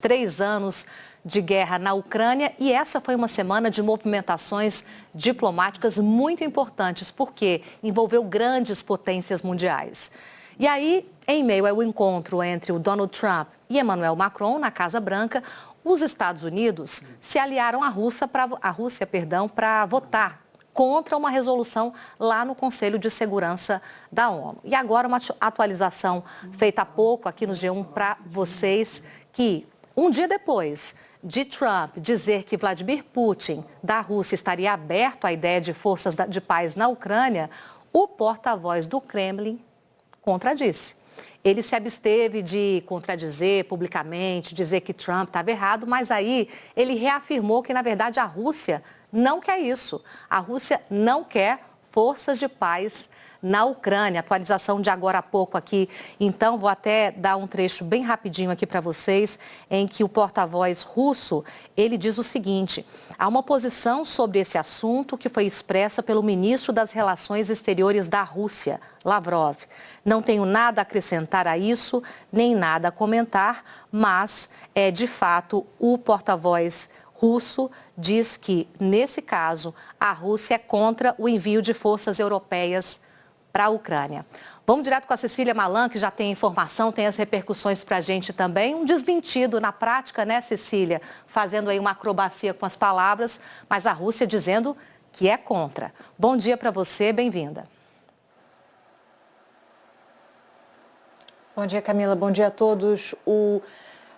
3 anos de guerra na Ucrânia e essa foi uma semana de movimentações diplomáticas muito importantes, porque envolveu grandes potências mundiais. E aí, em meio ao encontro entre o Donald Trump e Emmanuel Macron na Casa Branca, os Estados Unidos se aliaram à Rússia para votar contra uma resolução lá no Conselho de Segurança da ONU. E agora uma atualização feita há pouco aqui no G1 para vocês, que um dia depois de Trump dizer que Vladimir Putin da Rússia estaria aberto à ideia de forças de paz na Ucrânia, o porta-voz do Kremlin contradisse. Ele se absteve de contradizer publicamente, dizer que Trump estava errado, mas aí ele reafirmou que, na verdade, a Rússia não quer isso. A Rússia não quer forças de paz na Ucrânia. Atualização de agora há pouco aqui. Então, vou até dar um trecho bem rapidinho aqui para vocês, em que o porta-voz russo, ele diz o seguinte: há uma posição sobre esse assunto que foi expressa pelo ministro das Relações Exteriores da Rússia, Lavrov. Não tenho nada a acrescentar a isso, nem nada a comentar, mas, de fato, o porta-voz russo diz que, nesse caso, a Rússia é contra o envio de forças europeias para a Ucrânia. Vamos direto com a Cecília Malan, que já tem informação, tem as repercussões para a gente também. Um desmentido na prática, né, Cecília? Fazendo aí uma acrobacia com as palavras, mas a Rússia dizendo que é contra. Bom dia para você, bem-vinda. Bom dia, Camila. Bom dia a todos. O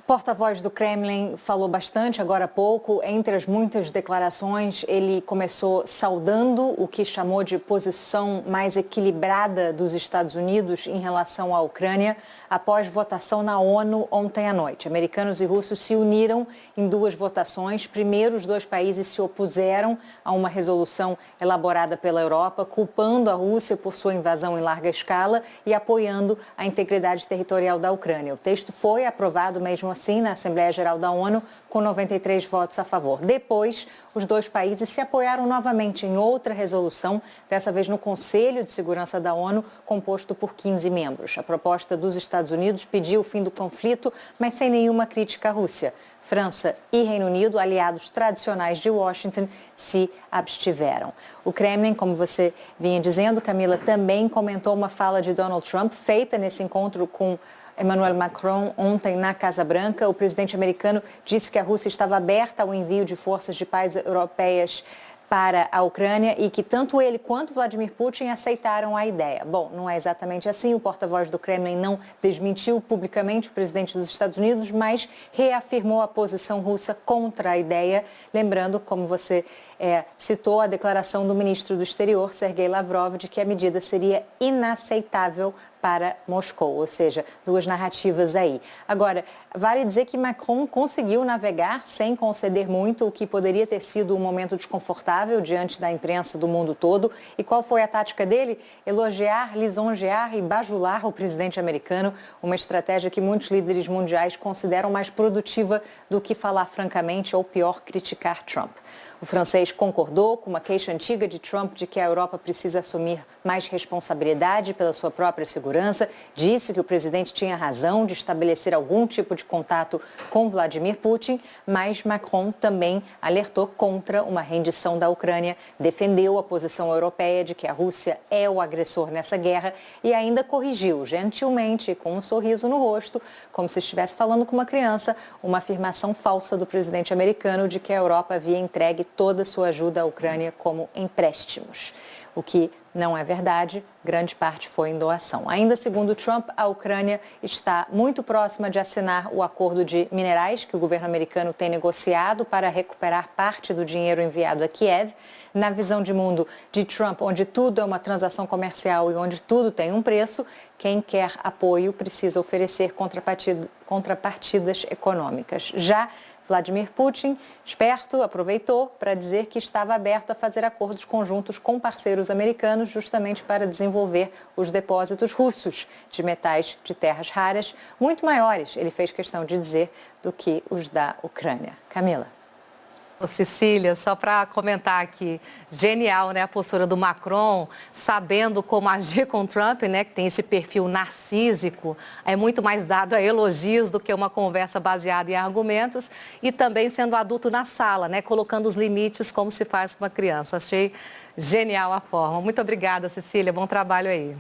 porta-voz do Kremlin falou bastante agora há pouco. Entre as muitas declarações, ele começou saudando o que chamou de posição mais equilibrada dos Estados Unidos em relação à Ucrânia após votação na ONU ontem à noite. Americanos e russos se uniram em duas votações. Primeiro, os dois países se opuseram a uma resolução elaborada pela Europa, culpando a Rússia por sua invasão em larga escala e apoiando a integridade territorial da Ucrânia. O texto foi aprovado mesmo assim na Assembleia Geral da ONU, com 93 votos a favor. Depois, os dois países se apoiaram novamente em outra resolução, dessa vez no Conselho de Segurança da ONU, composto por 15 membros. A proposta dos Estados Unidos pediu o fim do conflito, mas sem nenhuma crítica à Rússia. França e Reino Unido, aliados tradicionais de Washington, se abstiveram. O Kremlin, como você vinha dizendo, Camila, também comentou uma fala de Donald Trump feita nesse encontro com Emmanuel Macron ontem na Casa Branca. O presidente americano disse que a Rússia estava aberta ao envio de forças de paz europeias para a Ucrânia e que tanto ele quanto Vladimir Putin aceitaram a ideia. Bom, não é exatamente assim. O porta-voz do Kremlin não desmentiu publicamente o presidente dos Estados Unidos, mas reafirmou a posição russa contra a ideia, lembrando, como você citou, a declaração do ministro do Exterior, Sergei Lavrov, de que a medida seria inaceitável para Moscou, ou seja, duas narrativas aí. Agora, vale dizer que Macron conseguiu navegar sem conceder muito, o que poderia ter sido um momento desconfortável diante da imprensa do mundo todo. E qual foi a tática dele? Elogiar, lisonjear e bajular o presidente americano, uma estratégia que muitos líderes mundiais consideram mais produtiva do que falar francamente ou, pior, criticar Trump. O francês concordou com uma queixa antiga de Trump de que a Europa precisa assumir mais responsabilidade pela sua própria segurança. Disse que o presidente tinha razão de estabelecer algum tipo de contato com Vladimir Putin, mas Macron também alertou contra uma rendição da Ucrânia, defendeu a posição europeia de que a Rússia é o agressor nessa guerra e ainda corrigiu gentilmente, com um sorriso no rosto, como se estivesse falando com uma criança, uma afirmação falsa do presidente americano de que a Europa havia entregue toda a sua ajuda à Ucrânia como empréstimos, o que não é verdade, grande parte foi em doação. Ainda segundo Trump, a Ucrânia está muito próxima de assinar o acordo de minerais que o governo americano tem negociado para recuperar parte do dinheiro enviado a Kiev. Na visão de mundo de Trump, onde tudo é uma transação comercial e onde tudo tem um preço, quem quer apoio precisa oferecer contrapartidas econômicas. Já Vladimir Putin, esperto, aproveitou para dizer que estava aberto a fazer acordos conjuntos com parceiros americanos justamente para desenvolver os depósitos russos de metais de terras raras, muito maiores, ele fez questão de dizer, do que os da Ucrânia. Camila. Ô, Cecília, só para comentar aqui, genial, né, a postura do Macron, sabendo como agir com Trump, né, que tem esse perfil narcísico, é muito mais dado a elogios do que uma conversa baseada em argumentos, e também sendo adulto na sala, né, colocando os limites como se faz com uma criança. Achei genial a forma. Muito obrigada, Cecília, bom trabalho aí.